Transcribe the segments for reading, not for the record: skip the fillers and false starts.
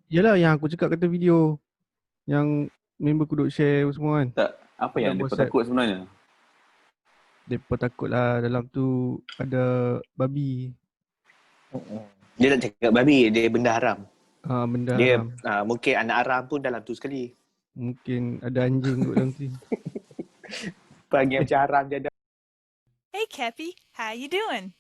Yelah yang aku cakap kata video yang member aku duk share semua kan. Tak, apa yang Dalam dia WhatsApp. takut sebenarnya? Depa takut lah dalam tu ada babi. Dia tak cakap babi, dia benda haram. Benda Dia haram. mungkin anak haram pun dalam tu sekali. Mungkin ada anjing kat dalam tu. Panggil macam haram je ada. Hey, Cappy, how you doing?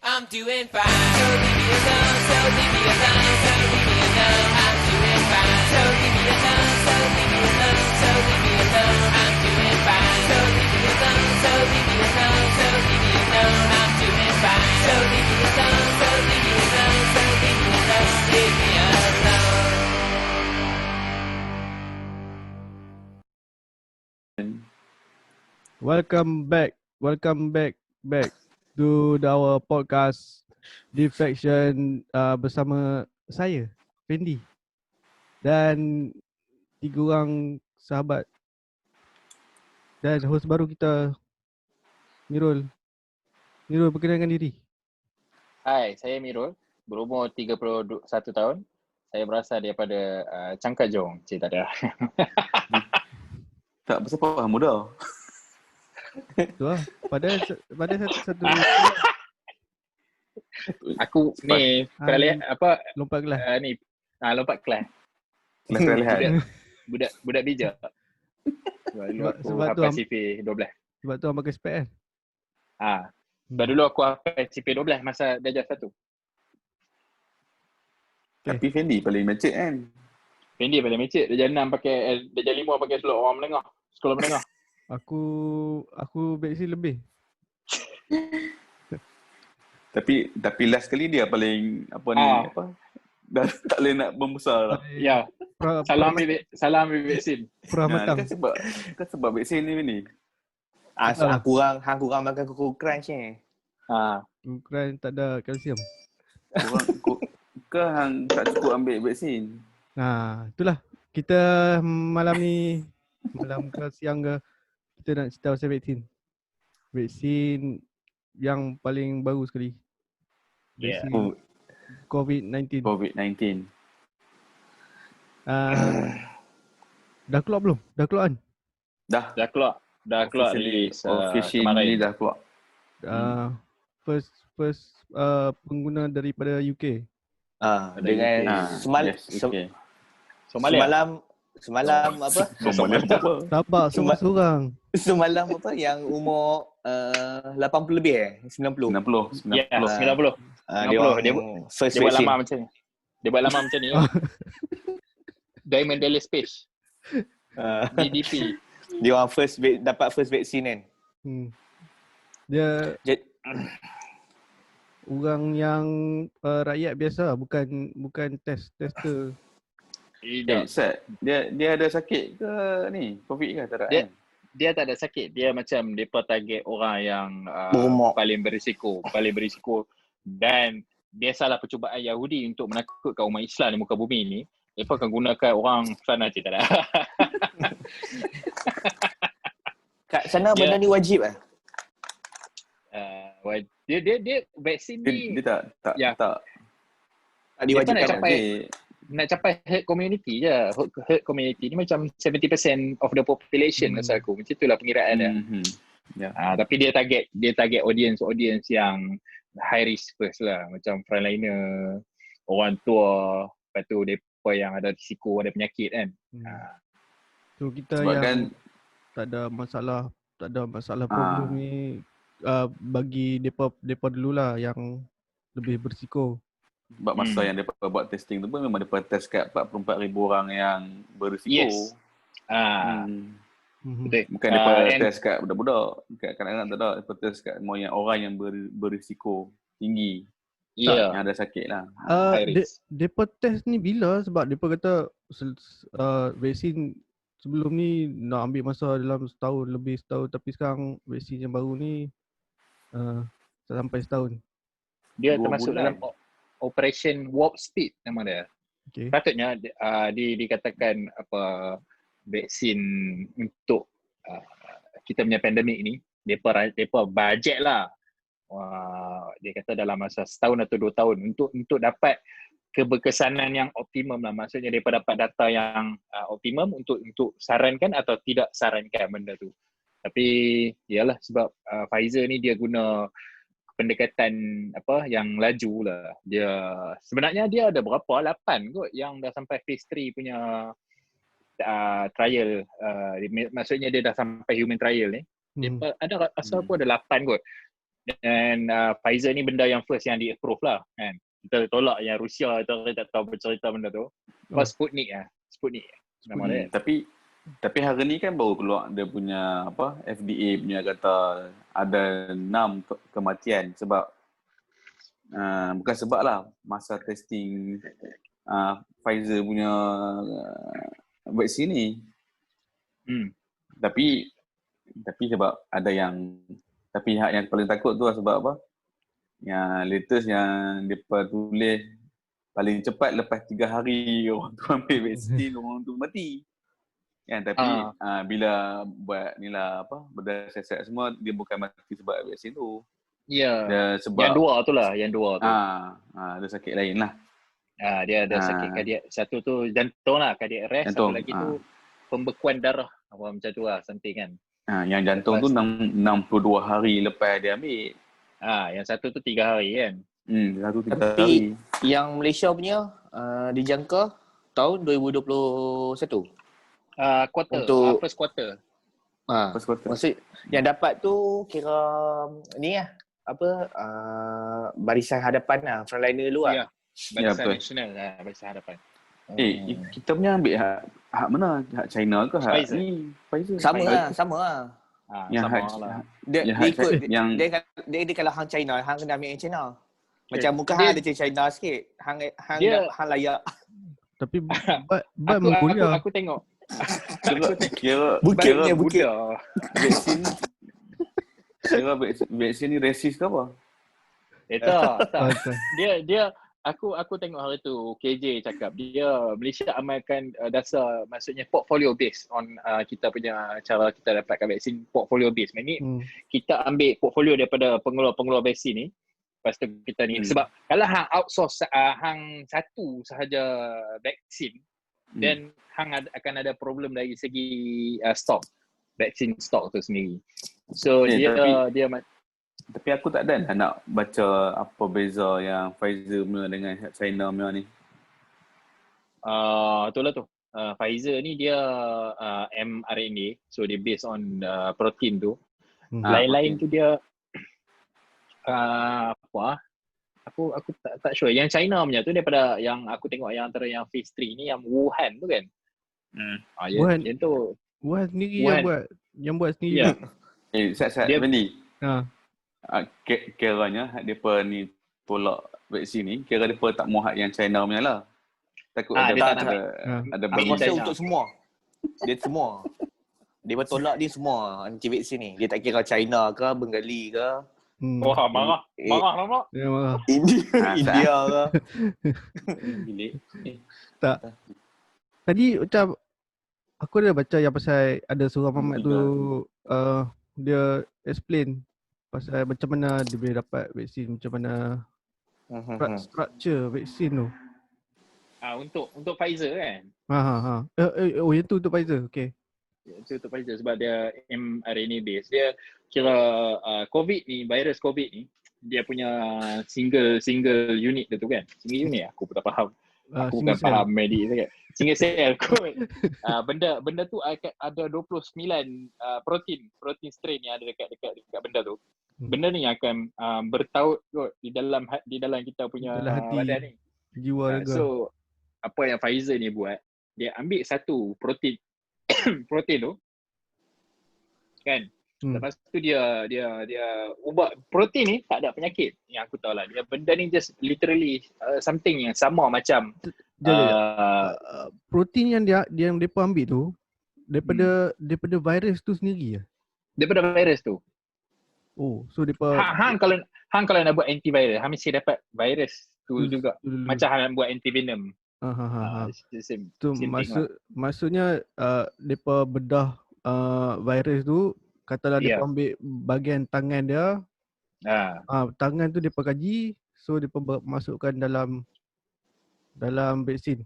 I'm doing fine. So leave me alone, so leave me alone, so leave me alone. I'm doing fine. So leave me alone, so leave me alone, so leave me alone. I'm doing fine. So leave me alone, so leave me alone, so leave me alone. I'm doing fine. So leave me alone, so leave me alone, so leave me alone, leave me alone. Welcome back to our podcast Defection bersama saya, Fendi, dan 3 orang sahabat dan host baru kita, Mirul. Mirul, perkenalkan diri. Hai, saya Mirul, berumur 31 tahun. Saya berasal daripada Cangkajong. Cik, tak ada. Tak, pasal apa muda? Tu lah. Pada satu Aku ni kali apa lompat kelas. ni lompat kelas. Kelihatan lihat. Budak bijak. Dulu aku sebab tu hafal CP 12. Sebab tu orang pakai spek kan. Sebab dulu aku hafal CP 12 masa darjah 1. Tapi Fendi paling macet kan? Fendi paling mecik. Darjah 6 pakai darjah 5 pakai slot orang menengah. Sekolah menengah. Aku vaksin lebih. Tapi last kali dia paling apa dah tak boleh nak membesar dah. Ya. Salam ambil vaksin. Perah matang. Kan sebab vaksin ni. Kurang makan kuku crunch ni. Ukuran tak ada kalsium. Hang tak cukup ambil vaksin. Itulah. Kita malam ni, malam ke siang ke, kita nak cerita pasal vaksin. Vaksin yang paling baru sekali. Vaksin COVID-19. Dah keluar belum? Dah keluar kan? Dah keluar rilis officially dah keluar. First pengguna daripada UK. Dengan semalam apa? Sabar, seorang. Semalam apa yang umur 80 lebih 90. 90. Ya, 90. First dia buat vaksin. lama macam ni. Diamond Daily Space. DDP. Dia orang dapat first vaksin kan. Dia orang yang rakyat biasa, bukan tester. Dia ada sakit ke ni? Covid ke tak ada? Dia tak ada sakit. Dia macam depa target orang yang paling berisiko dan biasalah percubaan Yahudi untuk menakutkan umat Islam di muka bumi ni. Depa akan gunakan orang sana je tak ada. Kat sana benda ni wajib ah. Dia vaksin ni Dia tak diwajibkan. Nak capai herd community je. Herd community ni macam 70% of the population masa aku. Macam itulah pengiraan dia. Tapi dia target audience yang high risk first lah. Macam frontliner, orang tua, lepas tu mereka yang ada risiko ada penyakit kan. So kita sebab yang kan, tak ada masalah problem ni bagi depa dululah yang lebih berisiko. Sebab masa yang mereka buat testing tu pun memang mereka test kat 44,000 orang yang berisiko. Yes. Betul. Bukan mereka test kat budak-budak, kat kanak-kanak tak ada. Mereka test kat orang yang berisiko tinggi. Yang ada sakit lah. Mereka test ni bila? Sebab mereka kata vaksin sebelum ni nak ambil masa dalam setahun, tapi sekarang vaksin yang baru ni tak sampai setahun. Dia termasuk dalam Operation Warp Speed nama dia. Okay. Patutnya dikatakan apa vaksin untuk kita punya pandemik ni, depa bajet lah. Dia kata dalam masa setahun atau 2 tahun untuk dapat keberkesanan yang optimum lah. Maksudnya mereka dapat data yang optimum untuk sarankan atau tidak sarankan benda tu. Tapi yalah sebab Pfizer ni dia guna pendekatan yang laju lah. Dia sebenarnya dia ada berapa? 8 kot yang dah sampai phase 3 punya trial. Maksudnya dia dah sampai human trial ni. Dia ada asal aku ada 8 kot. Dan Pfizer ni benda yang first yang di-approve lah kan. Kita tolak yang Rusia atau kita tak tahu bercerita benda tu. Sputnik nama dia. Tapi hari ni kan baru keluar dia punya FDA punya kata ada 6 kematian sebab bukan sebab lah masa testing Pfizer punya vaksin ni. Tapi sebab ada yang pihak yang paling takut tu lah sebab apa? Yang latest yang mereka tulis paling cepat lepas 3 hari orang tu ambil vaksin orang tu mati. Tapi bila buat ni lah berdasar siasat semua dia bukan mati sebab vaksin tu. Ya. Sebab yang dua tu. Ada sakit lain lah. Dia ada sakit kardiak. Satu tu jantung lah, cardiac arrest. Satu lagi tu pembekuan darah. Macam tu lah, something kan. Yang jantung tu 62 hari lepas dia ambil. Yang satu tu 3 hari kan. Satu 3 Tapi hari. yang Malaysia punya dijangka tahun 2021. First quarter. First quarter. Maksud yang dapat tu kira ni lah barisan hadapan lah, frontliner dulu lah. Barisan nasional lah, barisan hadapan. Kita punya ambil hak mana? Hak China ke hak Pfizer. ni? Pfizer. Sama lah. Yang sama lah. Dia yang ikut yang dia kalau hang China, hang kena ambil yang China. Macam muka hang ada China sikit. Hang layak. Tapi Bai Mongolia. Aku tengok. Bukitnya bukit. Vaksin ni resis ke apa? Tak. Dia aku tengok hari tu KJ cakap dia Malaysia amalkan dasar, maksudnya portfolio based on kita punya cara kita dapatkan vaksin, portfolio based. Maksudnya kita ambil portfolio daripada pengeluar vaksin ni. Lepas tu kita ni sebab kalau hang outsource hang satu sahaja vaksin then hang akan ada problem dari segi stok, vaksin stok tu sendiri. So tapi aku tak ada nak baca apa beza yang Pfizer punya dengan China punya ni. Itulah tu. Pfizer ni dia mRNA, so dia based on protein tu. Lain-lain tu dia aku tak sure. Yang China punya tu daripada yang aku tengok yang antara yang phase 3 ni yang Wuhan tu kan. Wuhan. Yang tu Wuhan sendiri yang buat sendiri. Sat Fendi. Kiranya depa ni tolak vaksin ni, kira depa tak mau hak yang China punya lah. Takut ada Aku rasa untuk semua. Dia semua. Dia bertolak dia semua anti vaksin ni. Dia tak kira China ke, Bengali ke. marah nampak. Ya marah. India ke. Tak. Tadi macam aku ada baca yang pasal ada seorang mamat tu dia explain pasal macam mana dia boleh dapat vaksin, macam mana structure vaksin tu. Untuk Pfizer kan. Yang tu untuk Pfizer. Okey. Itu untuk Pfizer sebab dia mRNA based. Dia kira COVID ni, virus COVID ni dia punya single unit dia tu kan. Single unit aku pun tak faham. Aku bukan faham medik sangat. Single cell kot. Benda tu ada 29 protein strain yang ada dekat benda tu. Benda ni akan bertaut kot di dalam kita punya badan ni. Jiwa raga. So apa yang Pfizer ni buat, dia ambil satu protein tu kan. Lepas tu dia ubah protein ni tak ada penyakit yang aku tahu lah. Dia benda ni just literally something yang sama macam protein yang depa ambil tu daripada virus tu sendiri ya. Daripada virus tu. Oh, so depa hang kalau nak buat antiviral, hang mesti dapat virus tu juga. Macam hang nak buat antivenom. Tu maksudnya depa bedah virus tu, katalah depa ambil bahagian tangan dia. Tangan tu depa kaji, so depa masukkan dalam dalam vaksin.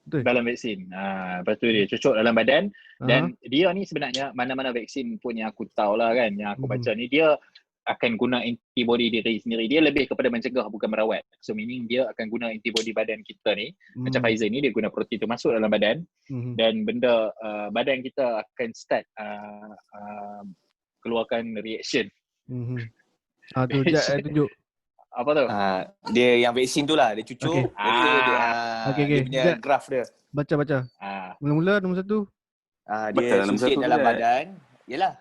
Betul? dalam vaksin. Lepas tu dia cucuk dalam badan dan Aha. dia ni sebenarnya mana-mana vaksin pun yang aku tahu lah kan, yang aku Mhm. baca ni, dia akan guna antibody diri sendiri. Dia lebih kepada mencegah bukan merawat. So meaning dia akan guna antibody badan kita ni. Macam Pfizer ni dia guna protein tu masuk dalam badan dan benda badan kita akan start keluarkan reaction. Tu Jad tunjuk. Apa tu? Dia yang vaksin tu lah, dia cucuk. Okey. Lepas tu dia, Okey. dia punya Jad, graf dia. baca. Mula-mula nombor 1. Dia Betul, nombor suntik satu dalam dia. badan. Yalah.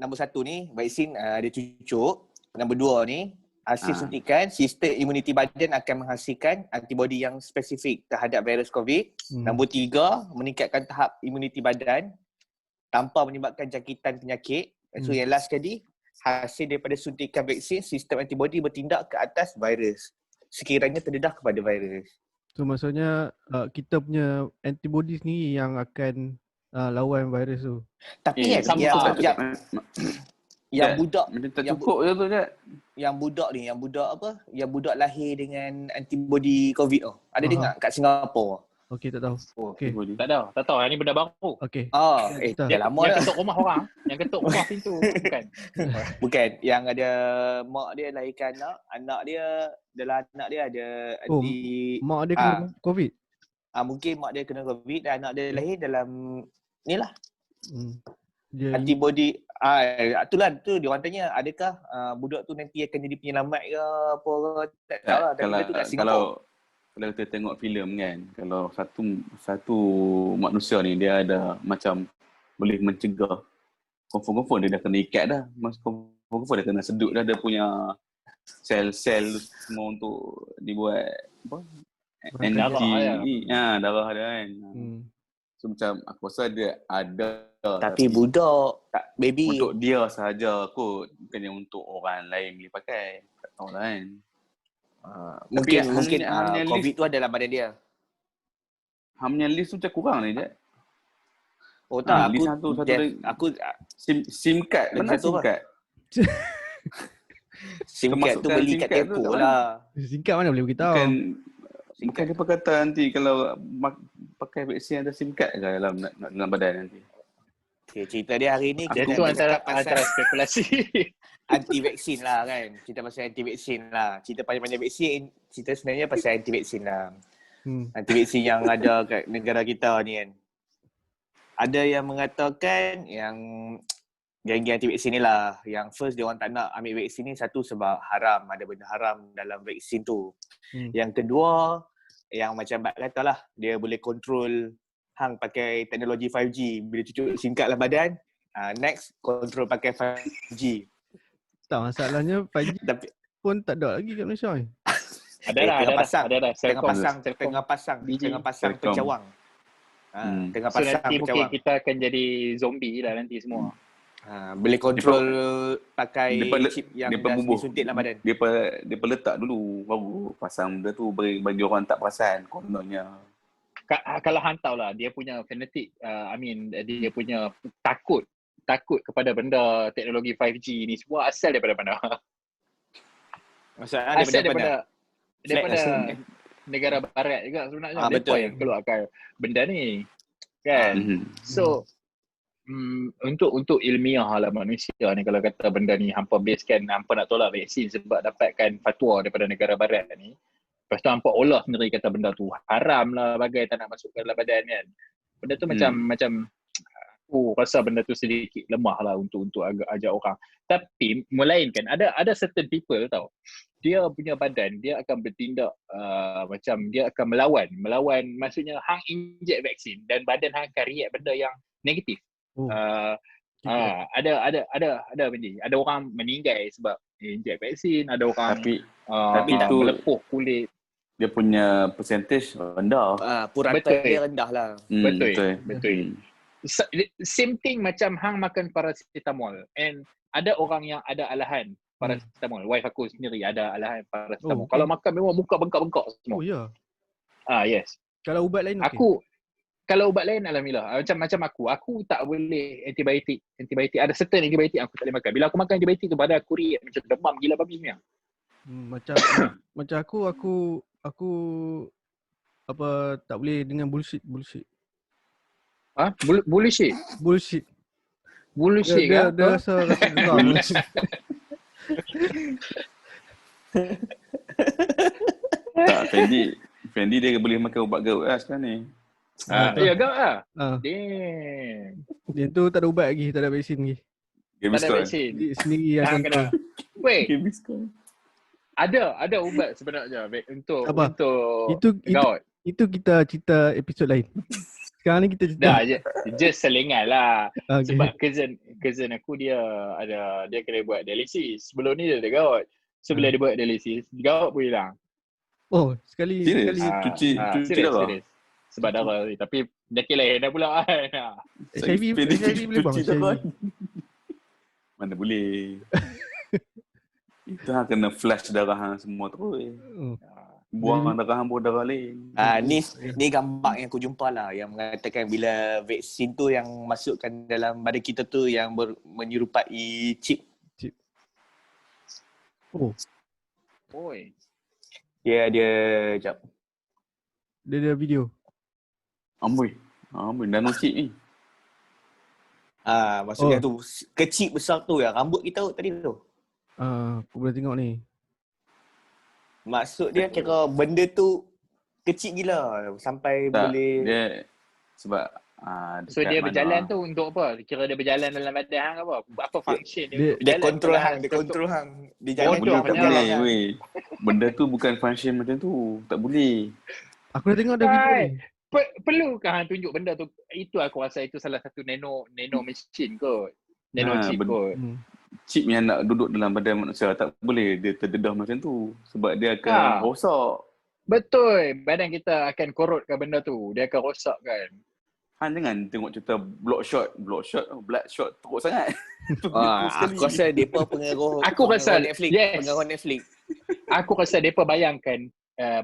Nombor 1 ni vaksin dia cucuk. Nombor 2 ni hasil suntikan, sistem imuniti badan akan menghasilkan antibody yang spesifik terhadap virus COVID. Nombor 3 meningkatkan tahap imuniti badan tanpa menyebabkan jangkitan penyakit. So yang last sekali, hasil daripada suntikan vaksin, sistem antibody bertindak ke atas virus sekiranya terdedah kepada virus. So maksudnya kita punya antibody sendiri yang akan lawan virus tu. Tapi sama yang budak Macam tak cukup je tu je. yang budak lahir dengan antibody COVID tu. Ada dengar kat Singapura. Okey, tak tahu. Okey. Tak tahu. Yang ni benda baru. Okey. Dah lama Yang dah. ketuk rumah orang. Yang ketuk rumah pintu. Bukan. Bukan, yang ada mak dia lahirkan anak dia dalam anak dia ada Mak dia kena COVID. mungkin mak dia kena COVID dan anak dia lahir dalam ni lah. Dia Antibody itulah tu dia orang tanya adakah budak tu nanti akan jadi penyelamat ke apa ke, tak tahu lah, tapi benda tu kat Singapura. Kalau kita tengok filem kan, kalau satu manusia ni dia ada macam boleh mencegah, confirm dia dah kena ikat dah. Confirm dia kena sedut dah, dia punya sel-sel semua untuk dibuat apa? Darah dia kan. So macam aku rasa dia ada, Tapi budak baby untuk dia sahaja kot, bukannya untuk orang lain boleh pakai. Tak tahu lah kan. mungkin hamnya COVID list, tu ada dalam badan dia. hamnya list tu macam kurang ni je. Oh tak, list satu SIM card. Mana satu SIM card? SIM card tu beli kat SIM card tu telco kat lah. singkat mana boleh beritahu. Bukan dia kata nanti kalau pakai vaksin ada SIM card ke dalam badan nanti. Okay, cerita dia hari ni Dia kita tu cakap antara spekulasi. anti-vaksin lah kan. Cerita pasal anti-vaksin lah. Cerita panjang-panjang vaksin, cerita sebenarnya pasal anti-vaksin lah. Anti-vaksin yang ada kat negara kita ni kan. Ada yang mengatakan yang geng-geng anti-vaksin ni lah. Yang first dia orang tak nak ambil vaksin ni, satu sebab haram. Ada benda haram dalam vaksin tu. Yang kedua, yang macam Mbak kata lah, dia boleh control hang pakai teknologi 5G. Bila cucuk SIM card dalam badan, next control pakai 5G. Tak, masalahnya 5G Tapi pun tak ada lagi kat Malaysia ni. Ada dah. tengah pasang pencawang. Tengah So pasang nanti mungkin pencawang. kita akan jadi zombie lah nanti semua. Boleh control pakai chip yang dia dah bubuh. disuntik dalam badan. Dia letak dulu baru pasang benda tu bagi orang tak perasan kononnya. Kalau hang tahu lah, dia punya fanatik, dia punya takut kepada benda teknologi 5G ni semua asal daripada mana? Maksudnya Asal daripada daripada negara barat juga sebenarnya. Mereka betul. yang keluarkan benda ni. Kan? So, untuk ilmiah lah manusia ni, kalau kata benda ni hampa biaskan, hampa nak tolak vaksin sebab dapatkan fatwa daripada negara barat ni. Lepas tu hampa olah sendiri kata benda tu haram lah, bagai tak nak masukkan dalam badan kan. Benda tu macam aku rasa benda tu sedikit lemah lah untuk ajak orang. Tapi melainkan ada certain people tau, dia punya badan dia akan bertindak macam dia akan melawan, maksudnya hang inject vaksin dan badan hang akan react benda yang negatif. Ada benda. Ada orang meninggal sebab inject vaksin, ada orang tapi tu melepuh kulit. Dia punya percentage rendah. Purata dia rendah lah. Betul. Same thing macam hang makan paracetamol, and ada orang yang ada alahan paracetamol. Wife aku sendiri ada alahan paracetamol. Kalau makan memang muka bengkak-bengkak semua. Oh ya. Yes. Kalau ubat lain okey. Kalau ubat lain alhamdulillah. Macam aku tak boleh antibiotik. Ada certain antibiotik aku tak boleh makan. Bila aku makan antibiotik tu badan aku react macam demam gila babi ni. Macam aku apa tak boleh dengan bullshit. Ha? Bullshit. Bullshit. Bullshit Dia ke? rasa geram. Tak, Fendi dia boleh makan ubat gaut lah sekarang ni. Ya ke? Ah, Damn. dia tu tak ada ubat lagi, tak ada vaksin lagi. Tak ada Gaviscon. vaksin. Dia sendiri yang Hang control. kena. Wait, Gaviscon. ada ubat sebenarnya untuk Apa? untuk gout. Itu kita cerita episod lain. Sekarang ni kita cerita. Dah just selingan lah. Okay. Sebab cousin aku dia kena buat dialisis. Sebelum ni dia ada gout. So bila dia buat dialisis, gout pun hilang. Oh, sekali. Serius? Sekali. Cuci darah? Serius. Sebab darah ni. Tapi penyakit lain dah pula kan. HIV boleh bang? Cuci darah. HIV. Mana boleh. Itu hang kena flash darah hang semua terus. Buang darah hang pun darah lain. Ni gambar yang aku jumpa lah yang mengatakan bila vaksin tu yang masukkan dalam badan kita tu yang menyerupai chip. Oh, Oi. Dia jap. dia ada video. Amboi, nanochip ni. Maksudnya tu kecil besar tu yang rambut kita tadi tu. Aku boleh tengok ni. Maksud dia kira benda tu kecil gila sampai Tak, boleh dia sebab So dia berjalan tu untuk apa? Kira dia berjalan dalam badan hang apa? Apa function dia? dia Berjalan kontrol dalam hang, dia kontrol hang. Dia jalan Bodoh boleh tak punya boleh lah. weh. Benda tu bukan function macam tu. Tak boleh. Aku dah tengok ada video ni. Perlukah hang tunjuk benda tu? Itu aku rasa itu salah satu nano machine kot. Nano chip kot. Chip yang nak duduk dalam badan manusia tak boleh dia terdedah macam tu sebab dia akan rosak. Betul. Badan kita akan korotkan benda tu. Dia akan rosak kan. Han jangan tengok cerita bloodshot teruk sangat. aku rasa depa pengaruh Netflix. Yes. Pengaruh Netflix. Aku rasa depa bayangkan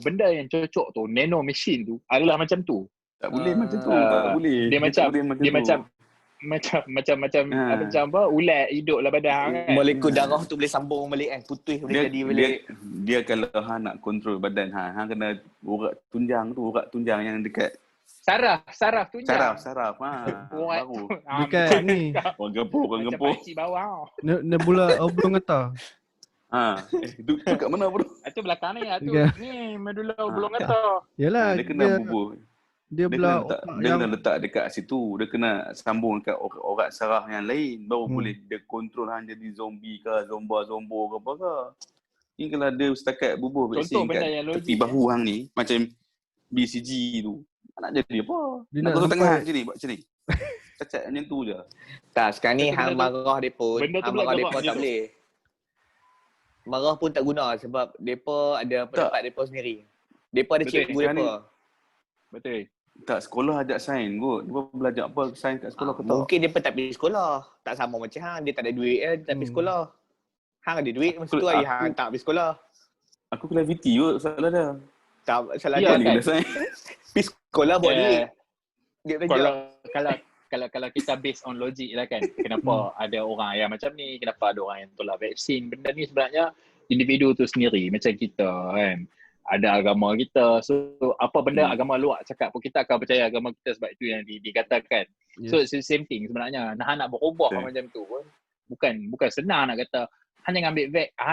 benda yang cocok tu, nano machine tu adalah macam tu. Tak boleh macam tu, tak boleh. Dia macam apa ulat hidup lah badan hang kan. Molekul darah tu boleh sambung balik kan, putus boleh jadi balik. Dia kalau hang nak kontrol badan hang kena urat tunjang yang dekat saraf tunjang. Saraf baru. Dekat ni. Orang gempur. Macam bawah. Nebula oblong getah. Itu kat mana bro? Itu belakang ni tu. Okay. Ni medula oblong getah. Yalah, Dia kena bubuh. Dia belah Dia kena letak dekat situ. Dia kena sambung dekat urat saraf yang lain. Baru boleh dia kontrol hang jadi zombie ke, zombo ke apa ke. Ni kalau dia setakat bubuh vaksin kat tepi bahu hang ni. Macam BCG tu. Nak jadi apa? Dia nak gosok tengah macam ni, buat macam ni. Cacat macam tu je. Tak, sekarang ni hang marah depa. Hang marah depa tak boleh. Marah pun tak guna sebab depa ada pendapat depa sendiri. Depa ada cikgu depa. Betul. Tak, sekolah ajak sains kot. Dia belajar apa sains kat sekolah ke tak? Mungkin depa tak pergi sekolah. Tak sama macam hang, dia tak ada duit dia tak pergi sekolah. Hang ada duit masa tu hang tak pergi sekolah. Aku kelas VT kot salah dia. Tak salah Ya, dia. kelas sains. Pergi sekolah buat duit. Dia belajar. Kalau kita based on logic lah kan, kenapa ada orang yang macam ni, kenapa ada orang yang tolak vaksin. Benda ni sebenarnya individu tu sendiri macam kita kan. Ada agama kita. So apa benda agama luar cakap pun kita akan percaya agama kita sebab itu yang dikatakan. Yes. So it's the same thing sebenarnya. Nak berubah macam tu pun bukan senang nak kata hang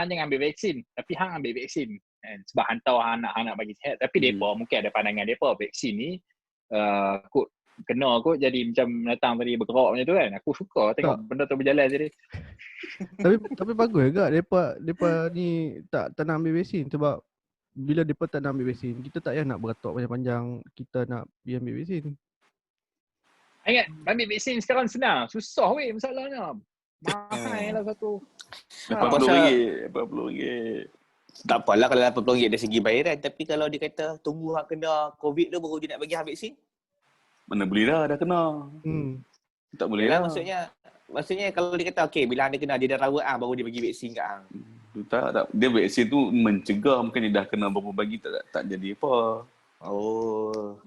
jangan ambil vaksin, tapi hang ambil vaksin. Kan? Sebab hang tahu hang nak bagi sihat, tapi depa mungkin ada pandangan depa vaksin ni kot kena kot jadi macam datang tadi bergerak macam tu kan. Aku suka tengok benda tu berjalan jadi. tapi bagus juga depa ni tak nak ambil vaksin sebab bila depa tak nak ambil vaksin, kita tak payah nak beratok panjang-panjang kita nak pergi ambil vaksin. Ingat ambil vaksin sekarang senang, susah weh masalahnya. Mahal lah satu. RM40. Tak apalah kalau RM80 dari segi bayaran, tapi kalau dia kata tunggu hang kena COVID tu baru dia nak bagi hang vaksin. Mana boleh dah kena. Tak boleh lah. Maksudnya kalau dia kata okey bila anda kena dia dah rawat baru dia bagi vaksin kat hang. Tak. Dia vaksin tu mencegah, mungkin dia dah kena baru bagi tak jadi apa. Oh.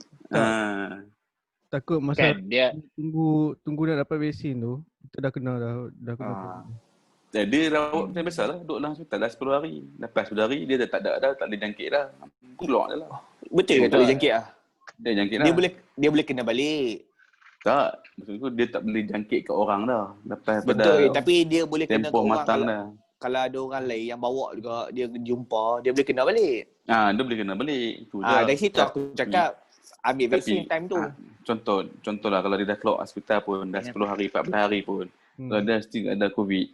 Takut masa kan, dia tunggu nak dapat vaksin tu, kita dah kena. Dia rawat macam biasa lah. Duduk dalam hospital dah 10 hari. Lepas 10 hari dia dah tak boleh jangkit dah. Keluar je lah. Betul ke tak boleh jangkit lah? Dia jangkit Dia lah. boleh kena balik. Tak. Maksudku dia tak boleh jangkit ke orang dah. Lepas Betul, pada tapi dia boleh kena ke tempoh orang matang dah. kalau ada orang lain yang bawa juga dia jumpa, dia boleh kena balik. Dia boleh kena balik. Itu je. Dari situ aku cakap ambil vaksin Tapi, time tu. contohlah kalau dia dah keluar hospital pun, dah 10 hari, 14 hari pun, kalau dia still ada COVID,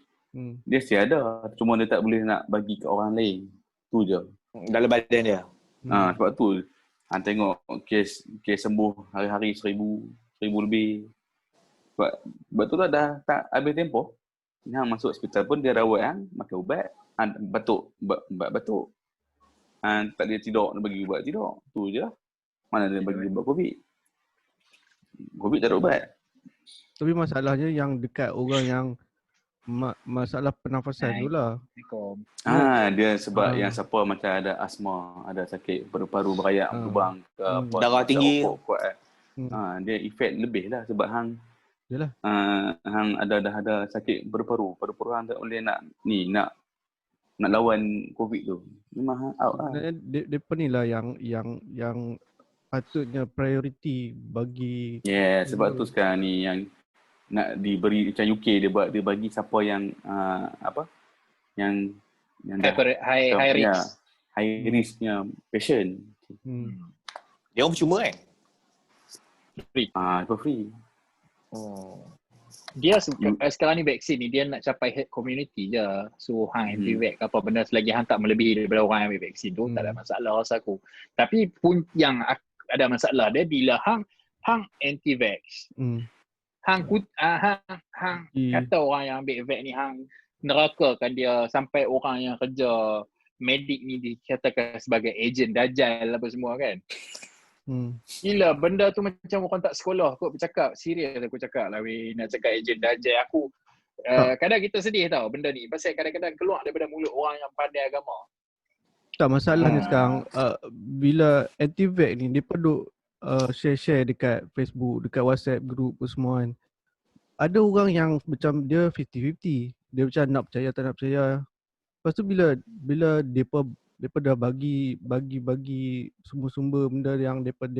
dia still ada. Cuma dia tak boleh nak bagi ke orang lain. Tu je. Dalam badan dia. Sebab tu, tengok kes sembuh hari-hari 1,000 lebih. Sebab tu lah dah tak habis tempoh. Yang masuk hospital pun dia rawat, makan ubat, batuk. Tak dia tidur, nak bagi ubat tidur. Tu je lah. Mana dia bagi ubat COVID. COVID tak ada ubat. Tapi masalahnya yang dekat orang yang masalah pernafasan tu lah. Dia sebab yang siapa macam ada asma, ada sakit paru-paru berayak, lubang ke apa, darah tinggi. Dia efek lebih lah sebab hang yalah. Hang ada sakit paru-paru hang tak boleh nak lawan COVID tu. Memang hang out lah. Depa ni lah yang patutnya priority bagi. Sebab tu sekarang ni yang nak diberi macam UK dia bagi siapa yang yang high risk. High risknya patient. Dia orang percuma kan? Free. Itu free. Dia sekarang ni vaksin ni dia nak capai herd community je. So hang anti-vax apa benda selagi hang tak melebihi daripada orang yang ambil vaksin tu tak ada masalah rasa aku. Tapi pun yang ada masalah dia bila hang anti-vax. Hang kata orang yang ambil vax ni hang nerakakan dia sampai orang yang kerja medik ni dikatakan sebagai ejen dajal apa semua kan. Gila benda tu macam orang tak sekolah kot bercakap. Serius aku cakap lah nak cakap ejen dajal. Aku kadang kita sedih tau benda ni pasal kadang-kadang keluar daripada mulut orang yang pandai agama. Tak masalahnya sekarang bila anti-vax ni dia perlu share dekat Facebook, dekat WhatsApp group semua kan. Ada orang yang macam dia 50-50. Dia macam nak percaya tak nak percaya. Lepas tu bila depa dah bagi sumber-sumber benda yang depa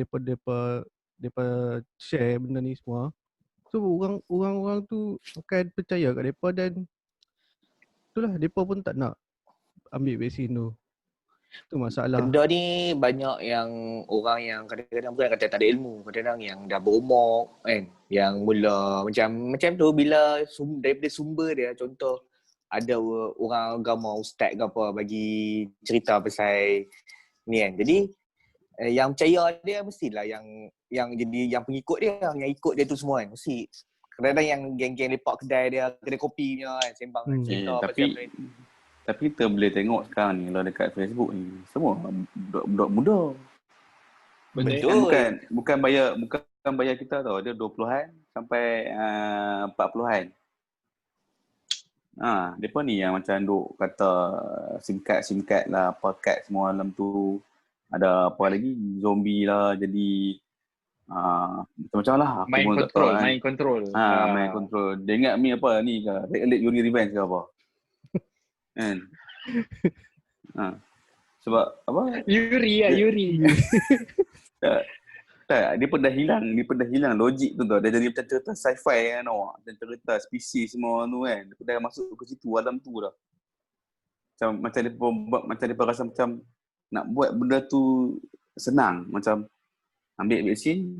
share benda ni semua. So orang tu akan percaya kat depa dan itulah depa pun tak nak ambil vaksin tu. Itu masalah. Benda ni banyak yang orang yang kadang-kadang bukan kata tak ada ilmu, kadang-kadang yang dah berumur kan, yang mula macam tu bila daripada sumber dia, contoh ada orang agama ustaz ke apa bagi cerita pasal ni kan. Jadi yang percaya dia mestilah yang jadi yang pengikut dia, yang ikut dia tu semua kan. Mesti kadang-kadang yang geng-geng lepak kedai kopi punya kan sembang cerita pasal tapi kita boleh tengok sekarang ni kalau dekat Facebook ni semua budak muda. Betul. Bukan bayar kita tau. Dia 20-an sampai 40-an. Depa ni yang macam duk kata SIM card lah, apa kad semua dalam tu. Ada apa lagi zombie lah jadi macam-macam lah. Main control. Main control. Dia ingat mi apa ni ke? Red Alert Yuri Revenge ke apa? Kan? Sebab apa? Yuri. Tak, dia pun dah hilang logik tu tau. Dia jadi macam cerita sci-fi kan awak. Macam cerita spesies semua tu kan. Dia pun dah masuk ke situ alam tu dah. Macam dia rasa macam nak buat benda tu senang. Macam ambil vaksin,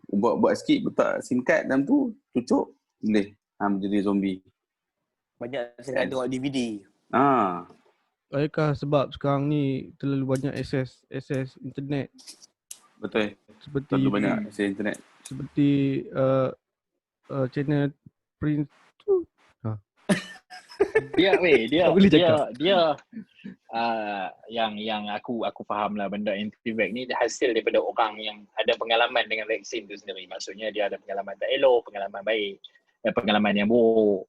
buat sikit, letak SIM card dalam tu, cucuk, boleh jadi zombie. Banyak saya tengok DVD. Adakah sebab sekarang ni terlalu banyak akses internet? Betul. Seperti terlalu banyak akses internet. Seperti channel Prince tu. Dia boleh cakap. Yang aku faham lah benda anti-vax ni hasil daripada orang yang ada pengalaman dengan vaksin tu sendiri. Maksudnya dia ada pengalaman tak elok, pengalaman baik, pengalaman yang buruk.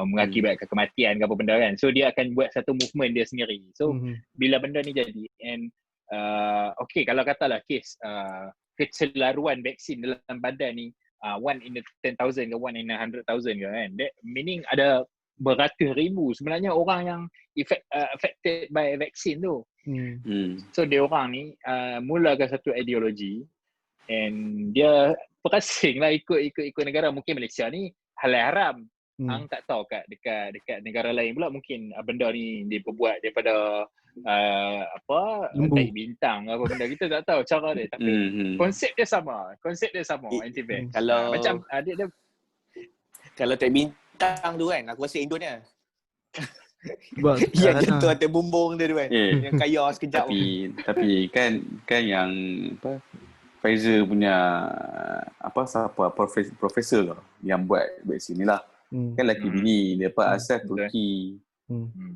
Mengakibatkan kematian ke apa benda kan. So dia akan buat satu movement dia sendiri. So bila benda ni jadi and kalau katalah kes kecelaruan vaksin dalam badan ni 1 in 10,000 ke 1 in 100,000 ke kan. That meaning ada beratus ribu sebenarnya orang yang affected by vaksin tu. So dia orang ni mulakan satu ideologi And dia perasing lah ikut negara. Mungkin Malaysia ni halal haram. Hang tak tahu dekat negara lain pula mungkin benda ni diperbuat daripada Lembu. tai bintang apa benda, kita tak tahu cara dia, tapi konsep dia sama anti-vax. Kalau macam dia kalau tak bintang tu kan, aku rasa Indonesia. Sebab Yang sekarang jatuh atas bumbung dia tu kan. Yang kaya sekejap. Tapi kan yang apa Pfizer punya profesor lah yang buat vaksin ni lah. Kan lelaki bini dia asal Turki.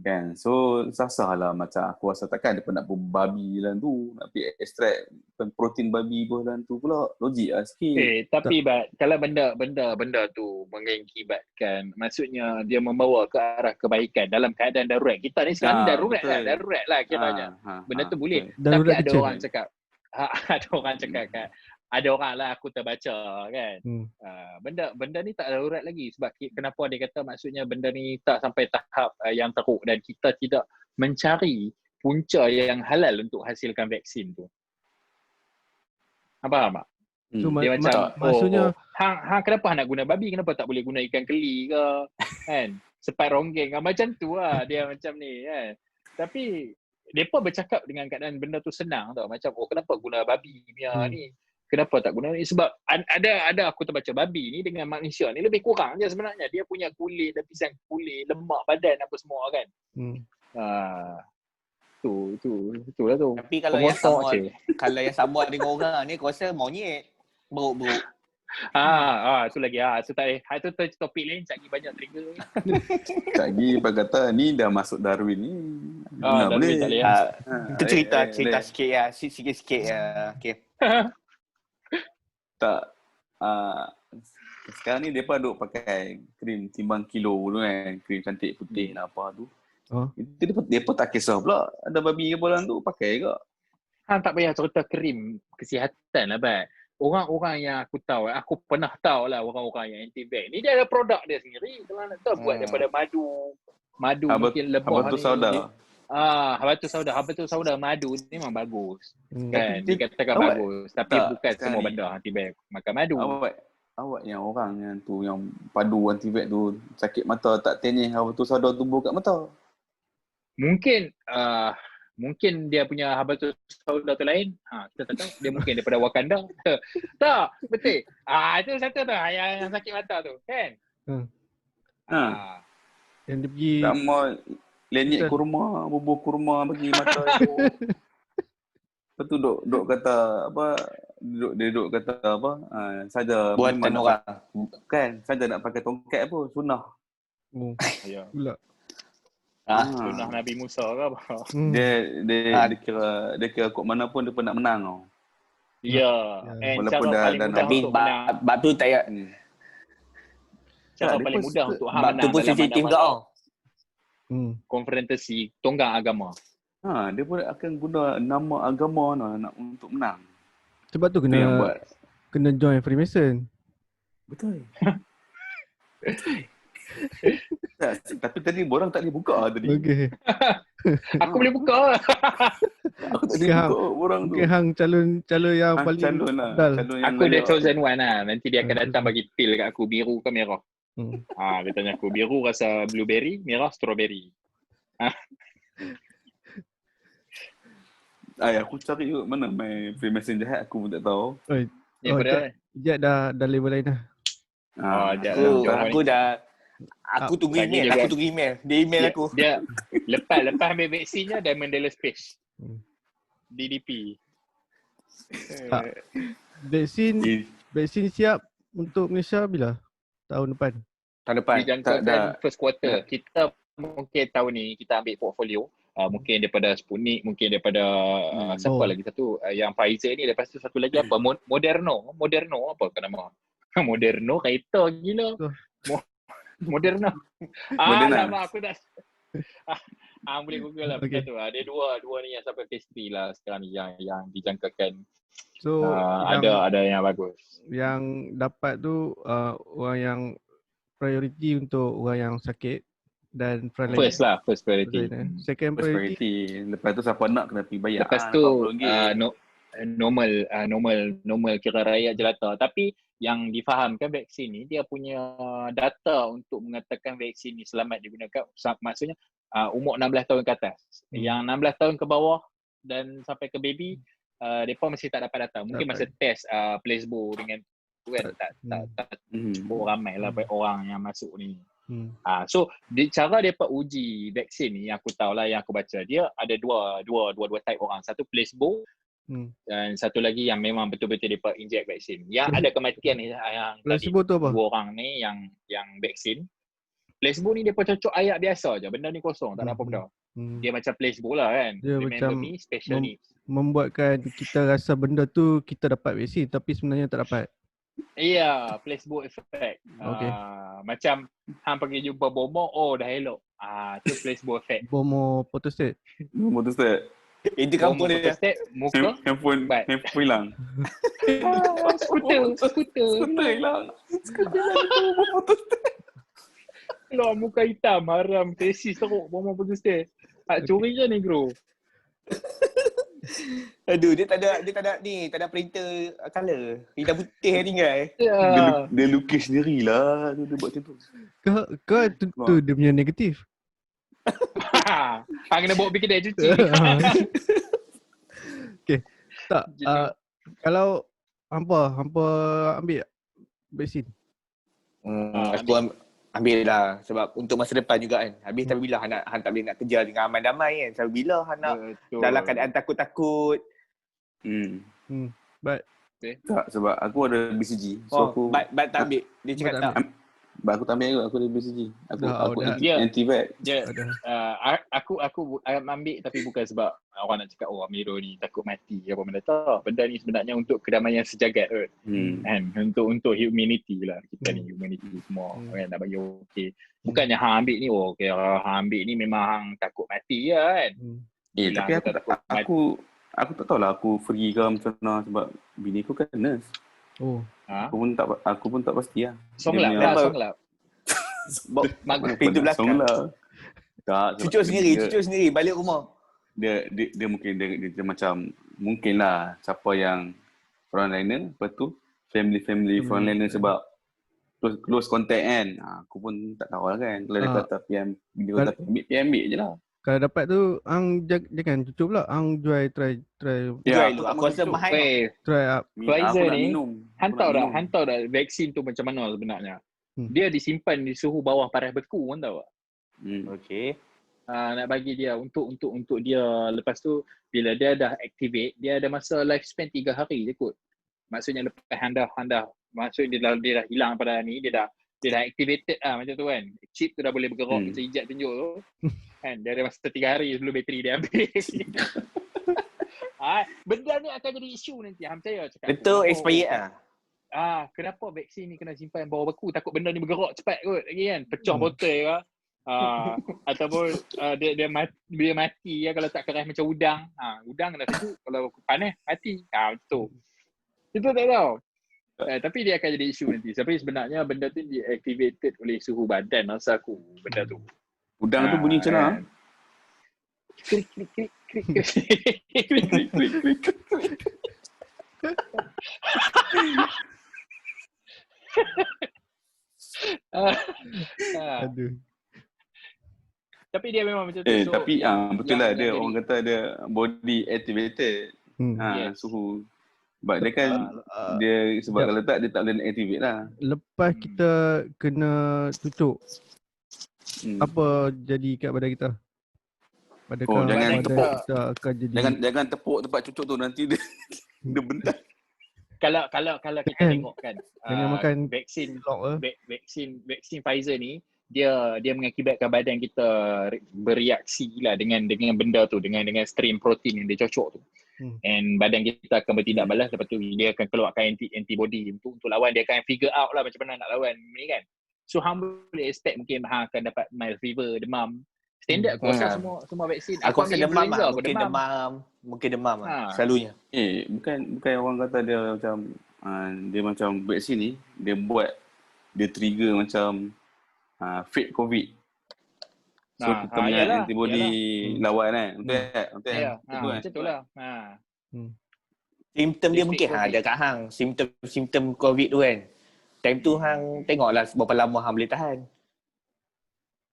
Kan, so sah lah macam aku rasa takkan dia nak babi dalam tu, nak pergi ekstrak protein babi dalam tu pula, logik lah sikit. Tapi kalau benda tu mengakibatkan, maksudnya dia membawa ke arah kebaikan dalam keadaan darurat. Kita ni sekarang darurat lah kiranya. Benda tu boleh. Tapi ada orang cakap ada orang lah aku terbaca kan. Benda ni tak darurat lagi. Sebab kenapa dia kata maksudnya benda ni tak sampai tahap yang teruk dan kita tidak mencari punca yang halal untuk hasilkan vaksin tu. Faham tak? So, dia macam maksudnya hang kenapa nak guna babi, kenapa tak boleh guna ikan keli ke kan, sepat ronggeng macam tu lah dia macam ni kan. Tapi depa bercakap dengan keadaan benda tu senang tau, macam kenapa guna babi punya ni, kenapa tak guna ni, sebab ada aku terbaca babi ni dengan manusia ni lebih kurang je sebenarnya. Dia punya kulit, lapisan kulit, lemak badan apa semua kan. Tu lah tu. Tapi kalau yang sama dengan orang ni, aku rasa monyet. Buruk. Tu lagi. Tu tak itu topik lain, cak banyak trigger. Cak kata ni dah masuk Darwin ni. Darwin tak boleh. Kita cerita sikit ya, sikit ya. Okey. Tak. Sekarang ni depa duk pakai krim timbang kilo tu kan, krim cantik putih lah apa tu. Depa tak kisah pula ada babi ke bolan tu, pakai ke. Tak payah cerita krim kesihatan lah Bat. Orang-orang yang aku tahu, aku pernah tahu lah orang-orang yang anti-vax ni, dia ada produk dia sendiri. Kalau nak tahu buat daripada madu mungkin lebah ni. Habatus sauda madu ni memang bagus. Kan dikatakan bagus, tapi bukan semua benda anti-vax makan madu. Awak yang orang yang tu yang padu anti-vax tu sakit mata tak tenyeh habatus sauda tumbuh kat mata. Mungkin dia punya habatus sauda tu lain. Kita tak tahu. Dia mungkin daripada Wakanda. Tak, betul. Itu satu tu yang sakit mata tu, kan? Yang dia pergi sama lenyek kurma, bubur kurma bagi mata tu. Lepas tu duk kata saja buatan orang. Kan, saja nak pakai tongkat apa, sunnah. Pula. Sunnah Nabi Musa ke apa? Dia kira kok mana pun dia pun nak menang tau. Ya. Walaupun cara paling mudah untuk menang. Bab tu tak ya. Cara paling mudah untuk menang. Bab tu pun sensitif ke kau. Konfrontasi tonggang agama. Dia pun akan guna nama agama nak untuk menang. Sebab tu kena join Freemason. Betul. Tapi tadi borang tak boleh buka tadi. Okey. Aku boleh buka. Aku tak boleh buka borang tu. Mungkin hang calon yang paling calon lah. Aku the chosen one lah. Nanti dia akan datang bagi pil kat aku, biru ke merah. Dia tanya aku, biru rasa blueberry, merah strawberry. Aku cari juga mana main Freemason jahat, aku pun tak tahu. Jat dah level lain dah. Aku tunggu email. Dia email aku. Dia lepas ambil vaksinnya dia Mandela Space. DDP. Vaksin siap untuk Malaysia bila? Tahun depan. Dijangkakan first quarter. Kita mungkin tahun ni kita ambil portfolio. Mungkin daripada Sputnik, mungkin daripada siapa lagi satu yang Pfizer ni, lepas tu satu lagi apa? Moderno apa ke nama? Moderno kereta gila. Moderna. Nama aku tak. Boleh Google lah benda tu. Ada dua ni yang sampai phase 3 lah sekarang ni yang dijangkakan. So ada yang bagus. Yang dapat tu orang yang priority untuk orang yang sakit dan first priority. Second priority. Lepas tu siapa nak kena pergi bayar. Lepas tu normal kira rakyat jelata. Tapi yang difahamkan vaksin ni dia punya data untuk mengatakan vaksin ni selamat digunakan, maksudnya umur 16 tahun ke atas. Yang 16 tahun ke bawah dan sampai ke baby, mereka masih tak dapat data. Mungkin masa test placebo dengan tu kan tak cukup ramai lah orang yang masuk ni. So cara mereka uji vaksin ni yang aku tahu lah, yang aku baca, dia ada dua type orang. Satu placebo dan satu lagi yang memang betul-betul mereka inject vaksin. Yang ada kematian ni yang placebo tadi, tu apa? dua orang ni yang vaksin. Placebo ni mereka cocok ayak biasa je. Benda ni kosong, tak ada apa benda. Dia macam placebo lah kan. Dia Remember macam me, special needs. membuatkan kita rasa benda tu kita dapat vaksin tapi sebenarnya tak dapat. Iya, placebo effect. Okay. Macam hang pergi jumpa bomo, oh dah elok. Tu placebo effect. Bomo photostat. Motor Itu kampung dia. Muka handphone hilang. Skuter hilang. Keluar muka hitam, haram, tesis teruk, bomo photostat. Tak curi je negro. Aduh, dia tak ada printer color. Hitam putih yang tinggal. Dia lukis sendirilah. Dia buat macam tu. Kau tu dia punya negatif. Hang kena bawa pergi kedai cuci. Okay. Tak, kalau hampa ambil vaksin. Aku ambil lah sebab untuk masa depan juga kan. Habis tapi bila Han tak boleh nak kerja dengan aman damai kan. Sampai bila Han nak dalam keadaan takut-takut. But Tak, sebab aku ada BCG. So aku Bat tak ambil. Dia cakap tak. Aku tak ambil juga, aku ada BCG. Aku Dia- anti-vax. Dia ada. aku ambil tapi bukan sebab orang nak cakap Amiro ni takut mati apa benda tak. Benda ni sebenarnya untuk kedamaian sejagat kot. Kan, untuk humanity lah kita ni, humanity semua kan nak bagi okey. Bukannya hang ambil ni okey, hang ambil ni memang hang takut mati je kan. Bila Tapi kita takut mati. aku tak tahulah aku free ke macam mana sebab bini aku kan nurse. Oh. Aku pun tak pasti lah. Songlap Dia lah, punya- songlap. Pintu belakang. Tak, sebab Cucuk sendiri balik rumah. Dia mungkin dia macam mungkin lah siapa yang frontliner, lepas tu family frontliner sebab close contact kan. Aku pun tak tahu lah kan. Kalau dia kata PM, dia kata ambil je lah. Kalau dapat tu jangan cucuk pula. Hang try Jual tu aku rasa mahal. try up. Pfizer Aku nak ni, minum. Hantar dah vaksin tu macam mana sebenarnya. Dia disimpan di suhu bawah paras beku, kan tahu tak? Okey. Nak bagi dia untuk dia, lepas tu bila dia dah activate, dia ada masa lifespan 3 hari je kot. Maksudnya lepas anda maksudnya dia dah hilang pada ni, dia dah activated macam tu kan. Chip tu dah boleh bergerak macam hijab tunjuk tu. Kan dia ada masa 3 hari sebelum bateri dia habis. Benda ni akan jadi isu nanti. Hang percaya cakap. Betul expired ah. Kenapa vaksin ni kena simpan bawah beku? Takut benda ni bergerak cepat kot lagi kan. Pecah botol ke. Ataupun dia mati ya, kalau tak keras macam udang. Udang kena sejuk, kalau panas mati. Betul. Itu tak tahu. Tapi dia akan jadi isu nanti. Tapi sebenarnya benda tu deactivated oleh suhu badan masa aku benda tu. Udang tu bunyi macam mana? Klik. Aduh. Tapi dia memang macam tu. So, tapi betul lah dia jadi, orang kata dia body activated. Yes. Suhu. Sebab dia kan dia sebab kalau tak dia tak boleh activate lah. Lepas kita kena cucuk, apa jadi kat badan kita? Adakah jangan badan tepuk. kita akan jadi Jangan tepuk tempat cucuk tu, nanti dia dia bentar. Kalau kita tengok kan, jangan makan vaksin lock vaksin Pfizer ni dia mengakibatkan badan kita bereaksi lah dengan benda tu, dengan strain protein yang dia cocok tu. And badan kita akan bertindak balas, lepas tu dia akan keluarkan antibody untuk lawan. Dia akan figure out lah macam mana nak lawan ni kan. So hang boleh expect mungkin hang akan dapat mild fever, demam. Standard aku rasa semua vaksin. Aku rasa demam lah. Mungkin demam lah. Selalunya. Bukan orang kata dia macam vaksin ni dia trigger macam fake COVID. So kita punya antibody lawan kan. Betul tak? Macam tu lah. Simptom dia Listrik mungkin COVID. ada kat hang. Simptom COVID tu kan. Time tu hang tengoklah berapa lama hang boleh tahan.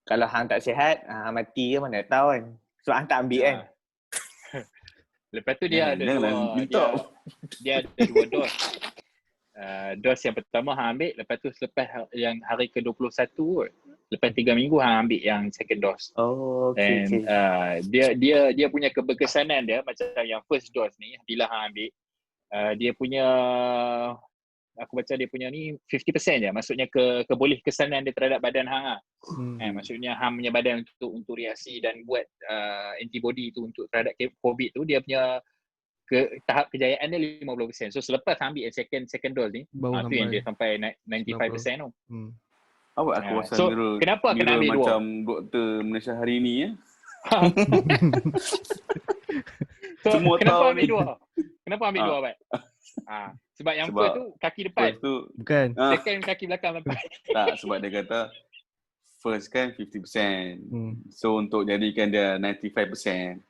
Kalau hang tak sihat, hang mati ke mana tahu kan. Sebab hang tak ambil kan. Lepas tu dia ada Janganlah dua, minta. dia ada dua dos. Dos yang pertama hang ambil, lepas tu selepas yang hari ke-21 kot. Lepas 3 minggu hang ambil yang second dose. Oh, And dia punya keberkesanan dia macam yang first dose ni bila hang ambil, dia punya, aku baca dia punya ni 50% je. Maksudnya keboleh kesanan dia terhadap badan hang lah. Maksudnya hang punya badan untuk reaksi dan buat antibody tu untuk terhadap COVID tu, dia punya tahap kejayaan dia 50%. So selepas ambil second dose ni, Baru tu yang dia sampai 95% tu. Awak aku rasa So, kenapa kena ambil dua? macam doktor Malaysia hari ni ya. So, Semua kenapa tahu ambil ni. dua? Kenapa ambil dua, Abad? Sebab yang first tu kaki depan, Bukan. second kaki belakang lepas. Tak, sebab dia kata first kan 50%. So untuk jadikan dia 95%,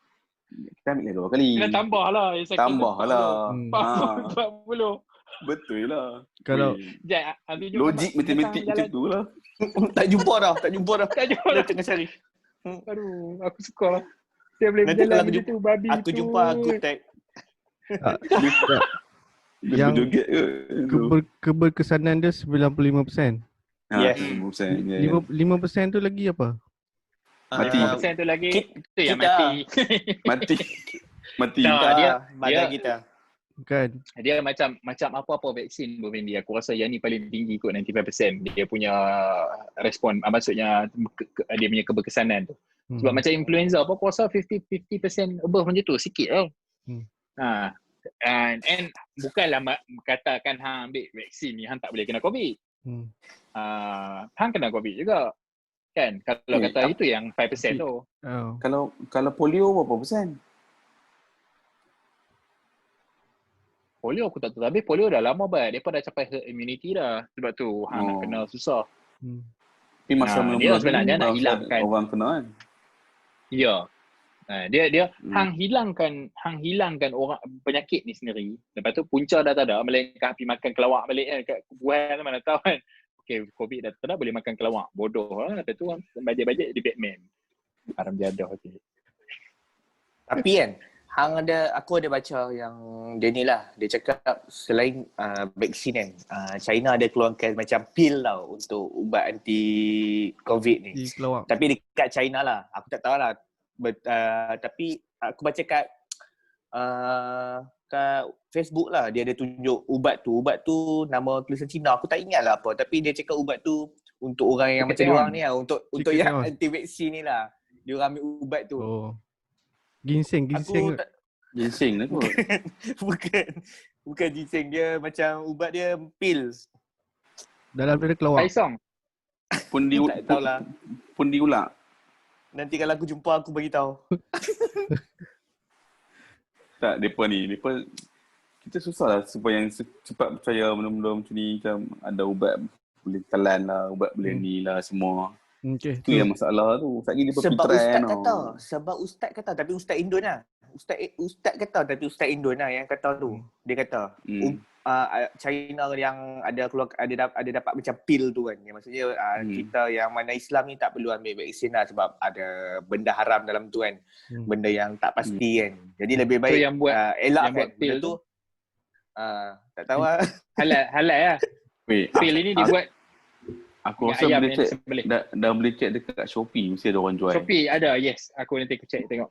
kita ambil dua kali. Kena tambah lah. Tambah lah. 40. Betul lah. Kalau Sekejap, ambil jumpa Logik Mak. matematik Datang macam jalan. tu lah. tak jumpa dah. Tak jumpa Dia lah. tengah cari. Aduh, aku suka lah. Dia boleh Nanti berjalan kalau macam tu, babi Aku tu. jumpa, aku tag. Dia Yang berjoget ke? keberkesanan dia 95%. Yes. 5%. Ya. 5% tu lagi apa? Mati. 5% tu lagi, itu yang kita. mati. Mati. Mati. Tak. Badan kita. Bukan. Dia macam apa-apa vaksin pun Fendi. Aku rasa yang ni paling tinggi kot 95%. Dia punya respon, maksudnya dia punya keberkesanan tu. Sebab macam influenza apa, aku rasa 50% above macam tu, sikit tau. And bukanlah katakan hang ambil vaksin ni, hang tak boleh kena COVID. Hang kena COVID juga. Kan? Kalau kata itu yang 5% tu. Kalau polio berapa persen? Polio aku tak tahu. Habis polio dah lama dia dah capai herd immunity dah. Sebab tu hang nak kena susah. Tapi masa dia sebenarnya nak hilangkan orang kena kan? Ya. Dia hang hilangkan orang penyakit ni sendiri. Lepas tu punca dah tak ada, melainkan pergi makan kelawak balik kan kat Wuhan mana tahu kan. Okey, COVID dah tak ada, boleh makan kelawak. Bodoh lah. Lepas tu bajet-bajet di Batman. Haram jadah okey. Tapi kan aku ada baca yang dia ni lah, dia cakap selain vaksin kan, China ada keluarkan macam pil tau untuk ubat anti COVID ni. Tapi dekat China lah, aku tak tahu lah. Tapi aku baca kat Facebook lah, dia ada tunjuk ubat tu nama tulisan Cina, aku tak ingat lah apa, tapi dia cakap ubat tu untuk orang yang macam diorang ni lah, untuk yang anti vaksin ni lah, dia orang ambil ubat tu. Ginseng Ginseng lah kot. Bukan ginseng, dia macam ubat dia pil. Dalam dia ada kelawak. Kaisong. Tak tahulah. Pundi ulak. Nanti kalau aku jumpa aku bagi tahu. Tak, depa kita susah lah supaya yang cepat percaya benda-benda macam ni, macam ada ubat boleh telan lah, ubat boleh ni lah semua. Okay. Tu yang masalah tu. Satgi dia Sebab ustaz kata, tapi ustaz Indon lah. Ustaz kata, tapi ustaz Indon lah yang kata tu. Dia kata China yang ada dapat macam pil tu kan. Yang maksudnya kita yang mana Islam ni tak perlu ambil vaksin lah sebab ada benda haram dalam tu kan. Benda yang tak pasti kan. Jadi lebih baik yang buat elak kan pil tu. Tak tahu lah. Halal lah. Pil ini dibuat aku rasa boleh check, dah boleh check dekat Shopee, mesti ada orang jual. Shopee ada, yes. Aku nanti aku check tengok.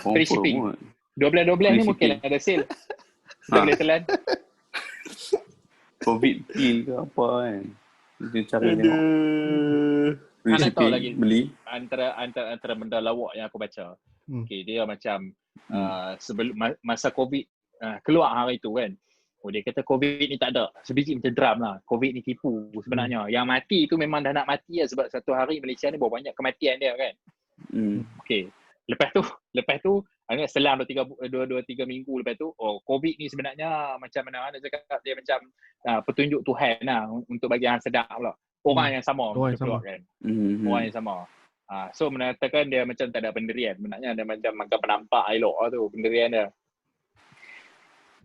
Free shipping. Pun. 12 ni mungkin ada sale. Kita boleh telan. COVID pill ke apa kan. Kita cari tengok. Free Anak tahu shipping, lagi. beli. Antara benda lawak yang aku baca. Okay, dia macam sebelum masa COVID keluar hari tu kan. Dia kata COVID ni tak ada. Sebiji macam drum lah. COVID ni tipu sebenarnya. Yang mati tu memang dah nak mati lah sebab satu hari Malaysia ni berapa banyak kematian dia kan. Okay. Lepas tu selang 2-3 minggu lepas tu, COVID ni sebenarnya macam mana nak cakap, dia macam petunjuk Tuhan lah untuk bagi hang sedar pula. Orang yang sama keluar kan. Orang yang sama. So menatakan dia macam tak ada pendirian. Sebenarnya dia macam penampak elok lah tu pendirian dia.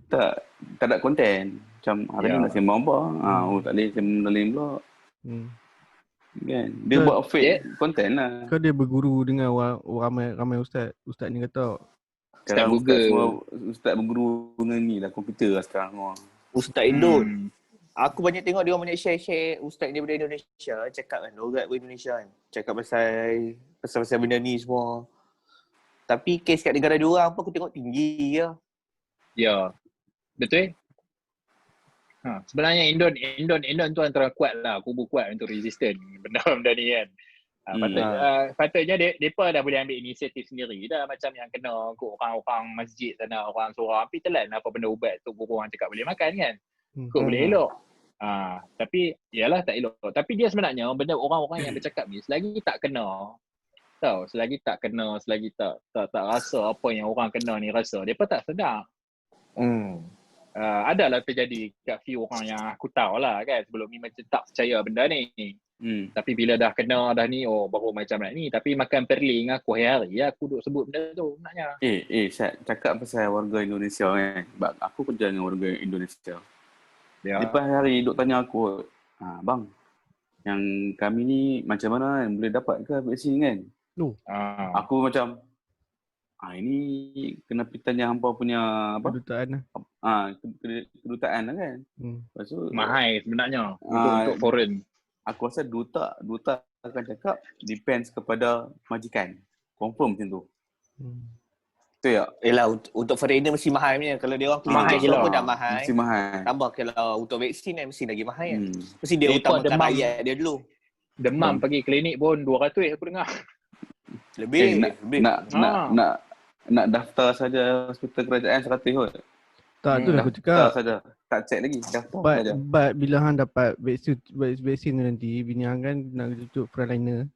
tak ada konten. Macam hari ni nak sembang apa? Tak boleh sembang lain pula. Kan? Dia So, buat fake konten lah. Kau dia berguru dengan ramai ustaz. Ustaz ni kata Sekarang Ustaz Google. Ustaz berguru dengan ni lah, komputer lah sekarang semua. Ustaz Indon. Aku banyak tengok dia orang banyak share ustaz daripada Indonesia cakap kan, logat Indonesia kan. Cakap pasal benda ni semua. Tapi kes kat negara dia orang apa aku tengok tinggi je. Ya. Betul? Sebenarnya Indon tu antara kuat lah, kubu kuat untuk resistant benda-benda ni kan. Patutnya mereka dah boleh ambil inisiatif sendiri dah, macam yang kena kot orang-orang masjid sana, orang surau api telan apa benda ubat tu orang cakap boleh makan kan. Kok boleh elok. Tapi yalah tak elok. Tapi dia sebenarnya benda orang-orang yang bercakap ni selagi tak kena selagi tak rasa apa yang orang kena ni rasa, depa tak sedar. Adalah terjadi kat few orang yang aku tahu lah kan, sebelum ni macam tak percaya benda ni. Tapi bila dah kena dah ni, baru macam ni. Tapi makan perling aku hari-hari aku duk sebut benda tu sebenarnya. Syed, cakap pasal warga Indonesia kan. Sebab aku kerja dengan warga Indonesia. Lepas hari duk tanya aku, bang, yang kami ni macam mana kan, boleh dapat ke vaksin kan? Aku macam, ini kena pergi tanya hampa punya apa? Kedutaan lah. Kedutaan lah kan. Lepas tu, mahal sebenarnya untuk foreign. Aku rasa duta akan cakap depends kepada majikan. Confirm macam tu. Betul tak? Yelah, untuk foreigner mesti mahal punya. Kalau dia orang Mahal klinik gila. pun dah mahal. Mesti mahal. Tambah kalau untuk vaksin kan mesti lagi mahal kan. Mesti dia Mereka utamakan demam. rakyat dia dulu. Demam pergi klinik pun 200 aku dengar. Lebih. Nak daftar saja hospital kerajaan 100 kot. Tak, tu lah aku Daftar cakap. saja. Tak check lagi. Daftar saja. But bila hang dapat vaksin tu nanti, bini hang kan nak tutup frontliner.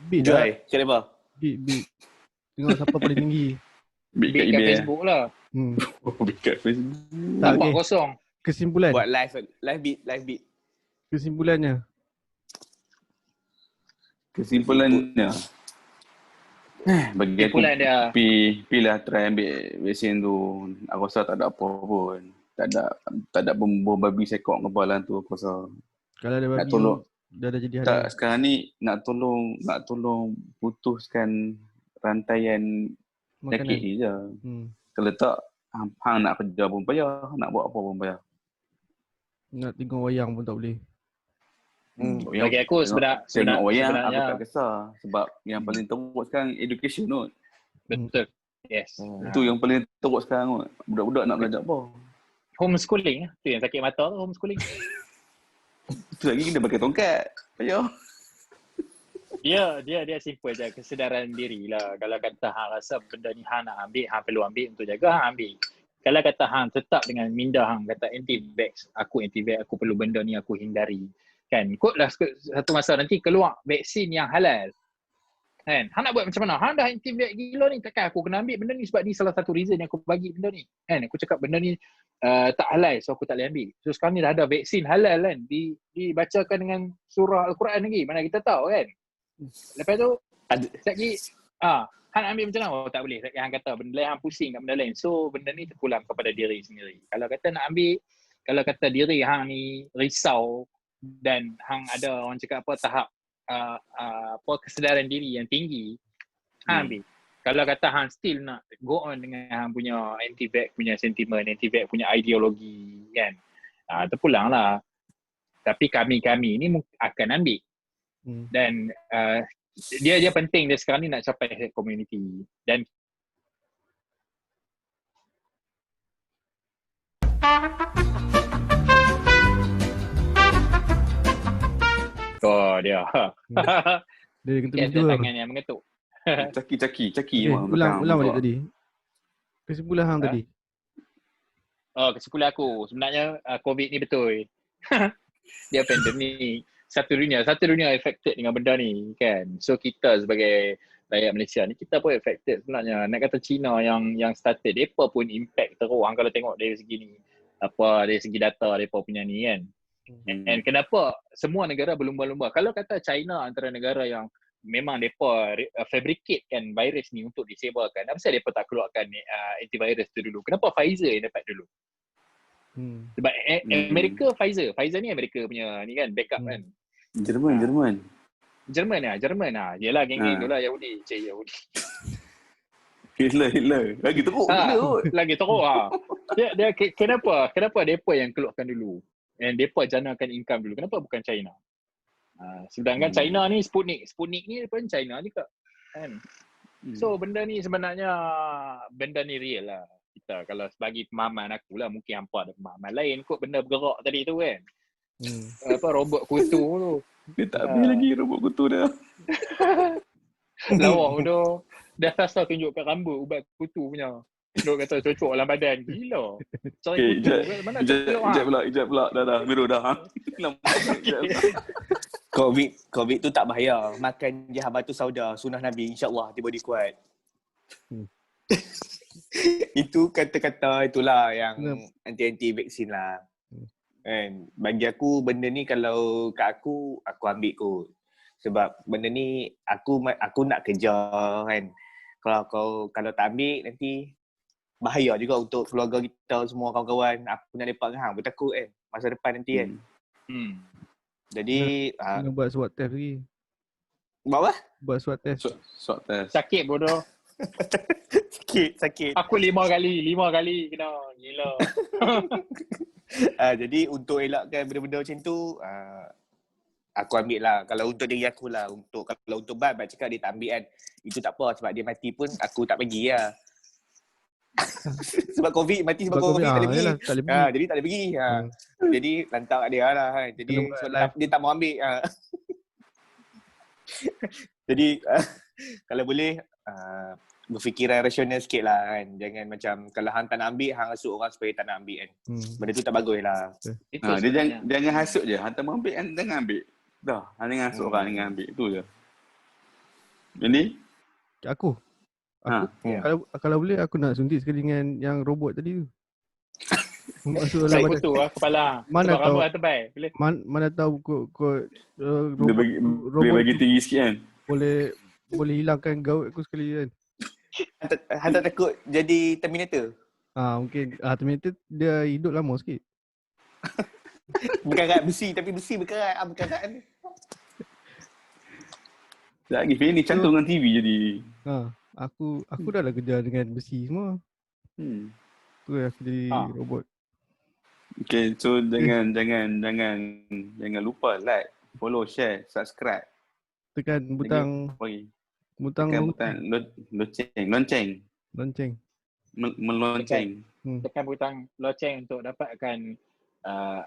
Beat dah. Joy, cakap apa? Beat. Tengok siapa paling tinggi. Bit kat Kat eBay. Facebook lah. Bit kat Facebook. Tak, Nampak okay. kosong. Kesimpulan. Buat live beat. Kesimpulannya. Kesimpulannya. Bagi aku, Kesimpulan dia. pilih try ambil vaksin tu. Aku rasa tak ada apa pun. Tak ada bumbu babi sekok kepala tu aku rasa. Kalau ada Nak babi tolong. dah jadi Tak, halal. sekarang ni nak tolong putuskan rantaian penyakit Makanan. ni je. Kalau tak, hang nak kerja pun payah, nak buat apa pun payah. Nak tengok wayang pun tak boleh. Bagi aku Tengok wayang, aku sebenarnya tak kisah. Sebab yang paling teruk sekarang education tu. betul. Yes. Itu yang paling teruk sekarang tu. Budak-budak nak belajar apa? Homeschooling tu yang sakit mata tu, homeschooling. Itu lagi kena pakai tongkat. Payah. Dia simple je, kesedaran diri lah. Kalau kata hang rasa benda ni hang nak ambil, hang perlu ambil untuk jaga, hang ambil. Kalau kata hang tetap dengan minda hang kata anti-vax, aku anti-vax, aku perlu benda ni aku hindari. Kan, ikutlah satu masa nanti keluar vaksin yang halal. Kan, hang nak buat macam mana? Hang dah anti-vax gila ni, takkan aku kena ambil benda ni sebab ni salah satu reason yang aku bagi benda ni. Kan, aku cakap benda ni tak halal, so aku tak boleh ambil. So sekarang ni dah ada vaksin halal kan, dibacakan dengan surah Al-Quran lagi, mana kita tahu kan. Lepas tu, lagi, hang ambil macam mana? Tak boleh. Hang kata benda lain, hang pusing kat benda lain. So benda ni terpulang kepada diri sendiri. Kalau kata nak ambil, kalau kata diri hang ni risau dan hang ada orang cakap apa tahap kesedaran diri yang tinggi, hang ambil. Kalau kata hang still nak go on dengan hang punya anti-vax punya sentimen, anti-vax punya ideologi kan, terpulang lah. Tapi kami ni akan ambil. Dan dia penting dia sekarang ni nak capai herd community. Dan dia Dia kena dia ada dua. tangan yang mengetuk. Caki. Ulang balik tadi. Kesimpulan hang tadi. Kesimpulan aku sebenarnya COVID ni betul. Dia pandemik. Satu dunia affected dengan benda ni kan. So kita sebagai rakyat Malaysia ni kita pun affected sebenarnya. Nak kata China yang started, depa pun impact teruk. Hang kalau tengok dari segi ni, dari segi data depa punya ni kan. And kenapa semua negara berlumba-lumba? Kalau kata China antara negara yang memang mereka fabricate kan virus ni untuk disebarkan. Kenapa mereka tak keluarkan antivirus tu dulu? Kenapa Pfizer yang dapat dulu? Sebab Amerika Pfizer ni Amerika punya ni kan backup kan. Jerman. Jerman lah. Yelah geng-geng tu lah Yahudi. Cik Yahudi. Hitler. Lagi teruk. Lagi teruk lah. Dia kenapa mereka yang keluarkan dulu? And mereka janakan income dulu. Kenapa bukan China? Sedangkan China ni Sputnik ni pun China juga kan. So benda ni sebenarnya benda ni real lah. Kita kalau sebagai pemahaman aku lah, mungkin hampa ada pemahaman lain kot benda bergerak tadi tu kan. Apa robot kutu tu. Dia tak habis lagi robot kutu dah. Lawa tu dah sasa tunjuk kat rambut ubat kutu punya. Dia kata cocok dalam badan. Gila. Cari kutu mana Ijat pula. Dah. Biru dah. COVID tu tak bahaya. Makan je habatu sauda, sunnah Nabi, insya-Allah dia body kuat. Itu kata-kata itulah yang anti vaksin lah. Kan bagi aku benda ni kalau kat aku ambil kot. Sebab benda ni aku nak kerja kan. Kalau tak ambil nanti bahaya juga untuk keluarga kita semua kawan-kawan. Aku nak lepak dengan hang bertakut kan masa depan nanti kan. Jadi kena buat swab test lagi. Buat apa? Buat swab test. Swab test. sakit bodoh. Sakit. Aku 5 kali kena. Gila. Jadi untuk elakkan benda-benda macam tu aku ambil lah. Kalau untuk diri aku lah. Kalau untuk Bat cakap dia tak ambil kan. Itu tak apa sebab dia mati pun aku tak pergi lah. Sebab COVID mati sebab COVID tak boleh pergi. Yalah, tak boleh pergi. Jadi tak boleh pergi. Jadi lantak kat dia lah kan. Jadi dia tak mau ambil. Jadi kalau boleh berfikiran rasional sikit lah kan. Jangan macam kalau hang tak nak ambil, hang hasut orang supaya tak nak ambil kan. Benda tu tak bagus lah. Dia jangan hasut je. Hang tak mau ambil, jangan ambil. Dah, hang jangan hasut orang, jangan ambil. Itu je. Ini? Aku kalau boleh aku nak suntik sekali dengan yang robot tadi tu. Masuk dalam badan. Kutu kepala. Mana tahu tebal. Boleh. Mana tahu kau Dia bagi tinggi sikit kan. boleh hilangkan gaut aku sekali kan. Hang tak takut jadi Terminator? Mungkin Terminator dia hidup lama sikit. Berkarat besi tapi besi berkarat ni. Lagi film ni cantum dengan TV jadi. Aku dah lah kerja dengan besi semua. Tu aku jadi robot. Okay, so jangan lupa like, follow, share, subscribe. Tekan butang lonceng. Melonceng. Tekan butang loceng untuk dapatkan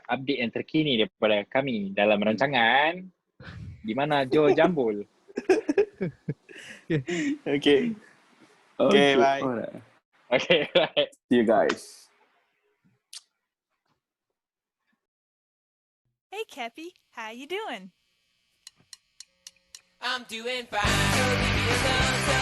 update yang terkini daripada kami dalam rancangan di mana Joe Jambul. Okay, bye. Alright. Okay, right. See you guys. Hey, Kepi, how you doing? I'm doing fine. So leave me alone.